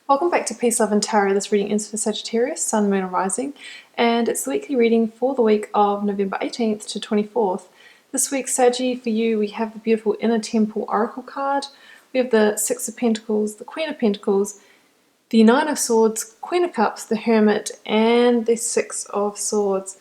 Welcome back to Peace, Love and Tarot. This reading is for Sagittarius, Sun, Moon and Rising, and it's the weekly reading for the week of November 18th to 24th. This week, Saggy, for you, we have the beautiful Inner Temple Oracle card. We have the Six of Pentacles, the Queen of Pentacles, the Nine of Swords, Queen of Cups, the Hermit, and the Six of Swords.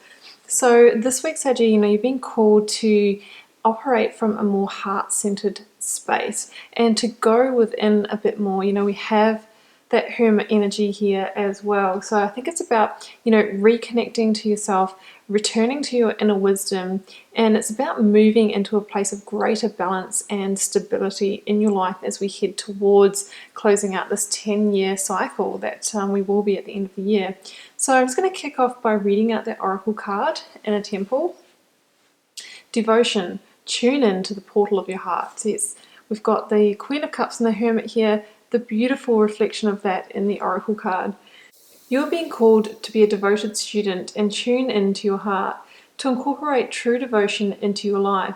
So this week, Saggy, you're being called to operate from a more heart-centered space and to go within a bit more. We have that hermit energy here as well. So I think it's about, reconnecting to yourself, returning to your inner wisdom, and it's about moving into a place of greater balance and stability in your life as we head towards closing out this 10-year cycle that we will be at the end of the year. So I'm just going to kick off by reading out the oracle card, Inner Temple. Devotion. Tune in to the portal of your heart. Yes, we've got the Queen of Cups and the Hermit here, the beautiful reflection of that in the oracle card. You're being called to be a devoted student and tune into your heart, to incorporate true devotion into your life.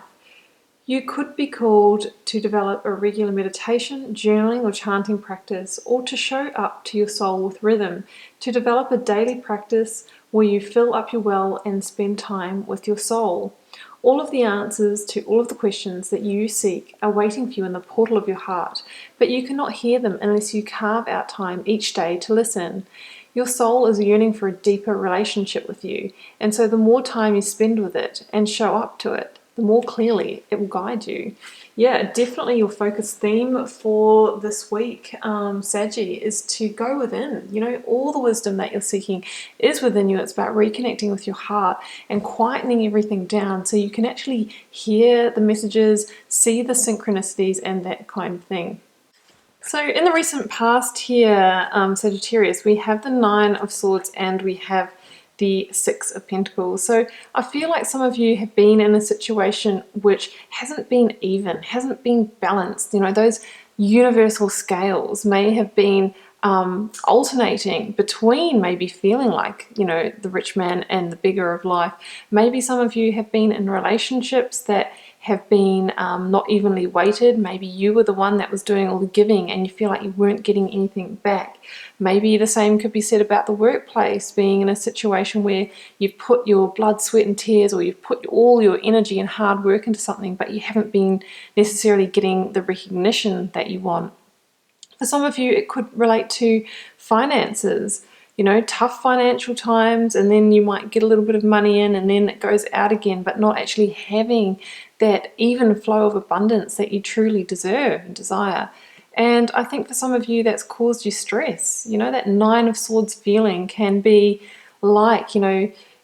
You could be called to develop a regular meditation, journaling or chanting practice, or to show up to your soul with rhythm, to develop a daily practice where you fill up your well and spend time with your soul. All of the answers to all of the questions that you seek are waiting for you in the portal of your heart, but you cannot hear them unless you carve out time each day to listen. Your soul is yearning for a deeper relationship with you, and so the more time you spend with it and show up to it, the more clearly it will guide you. Yeah, definitely your focus theme for this week, Saggy, is to go within. All the wisdom that you're seeking is within you. It's about reconnecting with your heart and quietening everything down so you can actually hear the messages, see the synchronicities and that kind of thing. So in the recent past here, Sagittarius, we have the Nine of Swords and we have the Six of Pentacles. So I feel like some of you have been in a situation which hasn't been even, hasn't been balanced. Those universal scales may have been alternating between maybe feeling like, the rich man and the beggar of life. Maybe some of you have been in relationships that have been not evenly weighted. Maybe you were the one that was doing all the giving and you feel like you weren't getting anything back. Maybe the same could be said about the workplace, being in a situation where you've put your blood, sweat and tears, or you've put all your energy and hard work into something, but you haven't been necessarily getting the recognition that you want. For some of you, it could relate to finances. Tough financial times, and then you might get a little bit of money in and then it goes out again, but not actually having that even flow of abundance that you truly deserve and desire. And I think for some of you that's caused you stress. That Nine of Swords feeling can be like,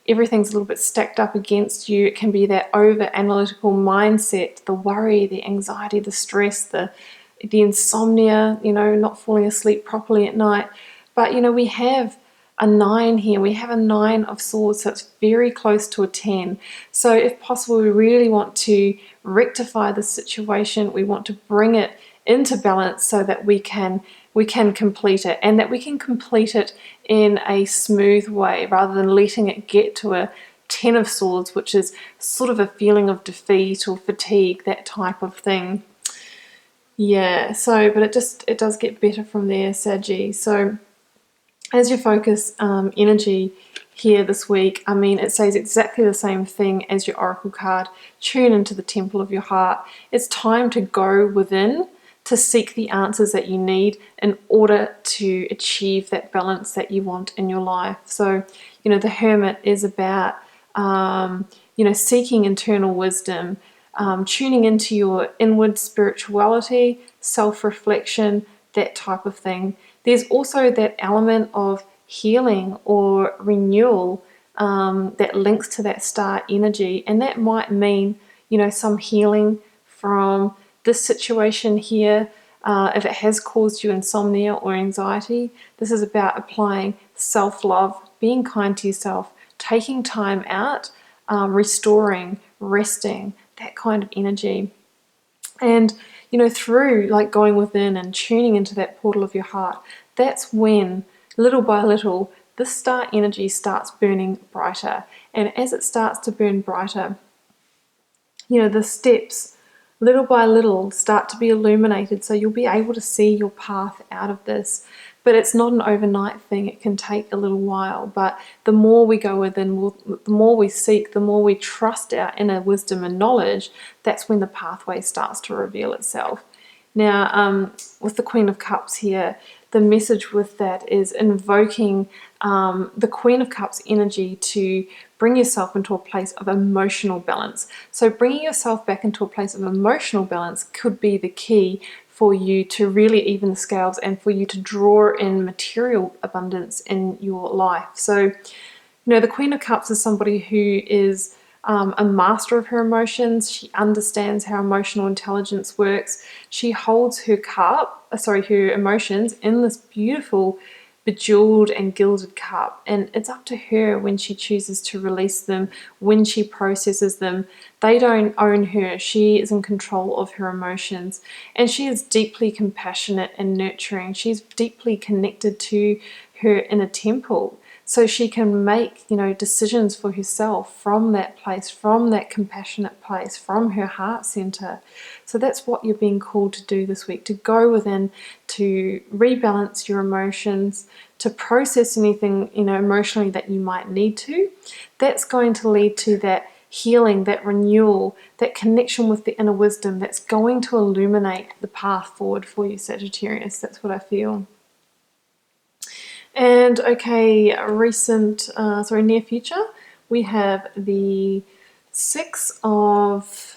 everything's a little bit stacked up against you. It can be that over-analytical mindset, the worry, the anxiety, the stress, the insomnia, not falling asleep properly at night. But, we have a 9 here. We have a 9 of Swords, so it's very close to a 10. So if possible, we really want to rectify the situation. We want to bring it into balance so that we can complete it, and that we can complete it in a smooth way rather than letting it get to a 10 of Swords, which is sort of a feeling of defeat or fatigue, that type of thing. Yeah, but it does get better from there, Saggy. So as your focus energy here this week, it says exactly the same thing as your oracle card. Tune into the temple of your heart. It's time to go within to seek the answers that you need in order to achieve that balance that you want in your life. So, the Hermit is about, seeking internal wisdom, tuning into your inward spirituality, self-reflection, that type of thing. There's also that element of healing or renewal that links to that star energy, and that might mean, some healing from this situation here. If it has caused you insomnia or anxiety, this is about applying self-love, being kind to yourself, taking time out, restoring, resting, that kind of energy. And through going within and tuning into that portal of your heart, that's when little by little this star energy starts burning brighter. And as it starts to burn brighter, the steps little by little start to be illuminated, so you'll be able to see your path out of this. But it's not an overnight thing. It can take a little while. But the more we go within, the more we seek, the more we trust our inner wisdom and knowledge, that's when the pathway starts to reveal itself. Now, with the Queen of Cups here, the message with that is invoking the Queen of Cups energy to bring yourself into a place of emotional balance. So bringing yourself back into a place of emotional balance could be the key for you to really even the scales and for you to draw in material abundance in your life. So, the Queen of Cups is somebody who is a master of her emotions. She understands how emotional intelligence works. She holds her her emotions in this beautiful bejeweled and gilded cup, and it's up to her when she chooses to release them, when she processes them. They don't own her. She is in control of her emotions, and she is deeply compassionate and nurturing. She's deeply connected to her inner temple, so she can make decisions for herself from that place, from that compassionate place, from her heart center. So that's what you're being called to do this week, to go within, to rebalance your emotions, to process anything emotionally that you might need to. That's going to lead to that healing, that renewal, that connection with the inner wisdom that's going to illuminate the path forward for you, Sagittarius. That's what I feel. And okay, near future, we have the Six of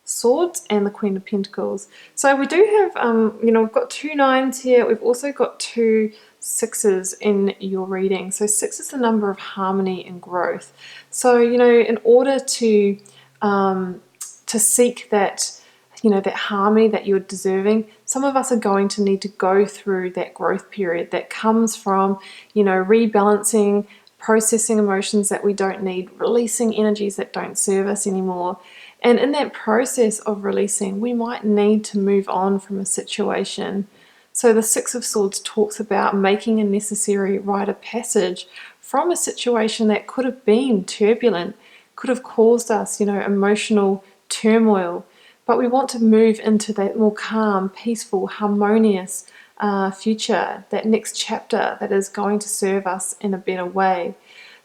Swords and the Queen of Pentacles. So we do have, we've got 2 9s here. We've also got 2 6s in your reading. So 6 is the number of harmony and growth. So, in order to seek that, that harmony that you're deserving, some of us are going to need to go through that growth period that comes from, rebalancing, processing emotions that we don't need, releasing energies that don't serve us anymore. And in that process of releasing, we might need to move on from a situation. So the Six of Swords talks about making a necessary rite of passage from a situation that could have been turbulent, could have caused us, emotional turmoil. But we want to move into that more calm, peaceful, harmonious future, that next chapter that is going to serve us in a better way.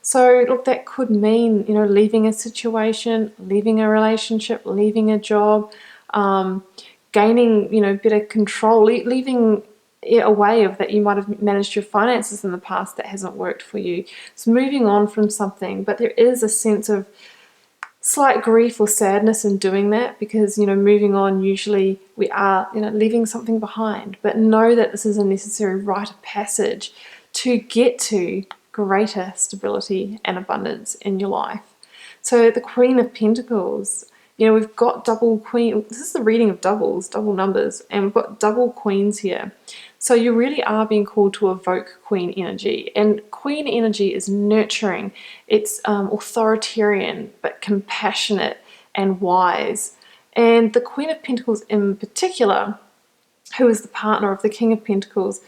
So look, that could mean, leaving a situation, leaving a relationship, leaving a job, gaining, better control, leaving a way of that you might have managed your finances in the past that hasn't worked for you. So moving on from something, but there is a sense of slight grief or sadness in doing that, because moving on, usually we are leaving something behind. But know that this is a necessary rite of passage to get to greater stability and abundance in your life. So the Queen of Pentacles, we've got double queen. This is the reading of doubles, double numbers, and we've got double queens here. So you really are being called to evoke queen energy. And queen energy is nurturing. It's authoritarian, but compassionate and wise. And the Queen of Pentacles in particular, who is the partner of the King of Pentacles,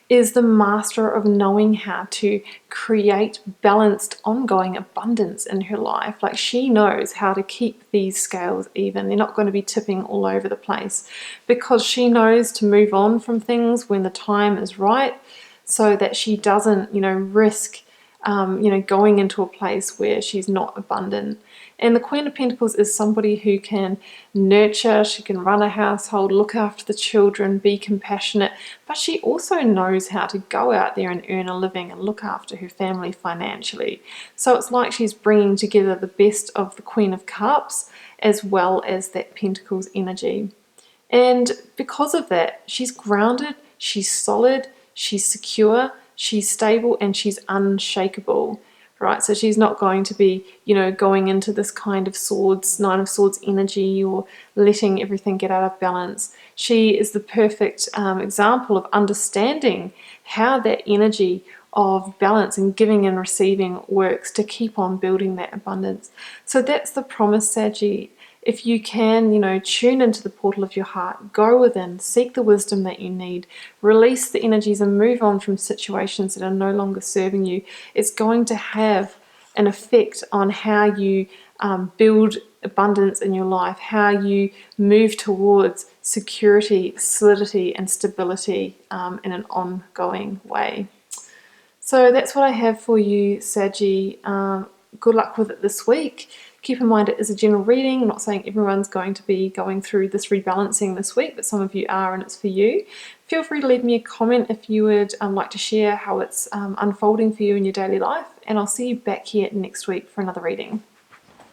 is the master of knowing how to create balanced, ongoing abundance in her life. Like, she knows how to keep these scales even. They're not going to be tipping all over the place, because she knows to move on from things when the time is right, so that she doesn't, risk, going into a place where she's not abundant. And the Queen of Pentacles is somebody who can nurture, she can run a household, look after the children, be compassionate, but she also knows how to go out there and earn a living and look after her family financially. So it's like she's bringing together the best of the Queen of Cups as well as that Pentacles energy. And because of that, she's grounded, she's solid, she's secure, she's stable, and she's unshakable. Right, so she's not going to be, going into this kind of swords, Nine of Swords energy, or letting everything get out of balance. She is the perfect example of understanding how that energy of balance and giving and receiving works to keep on building that abundance. So that's the promise, Saggy. If you can, tune into the portal of your heart, go within, seek the wisdom that you need, release the energies and move on from situations that are no longer serving you, it's going to have an effect on how you build abundance in your life, how you move towards security, solidity, and stability in an ongoing way. So that's what I have for you, Saggy. Good luck with it this week. Keep in mind it is a general reading. I'm not saying everyone's going to be going through this rebalancing this week, but some of you are, and it's for you. Feel free to leave me a comment if you would like to share how it's unfolding for you in your daily life, and I'll see you back here next week for another reading.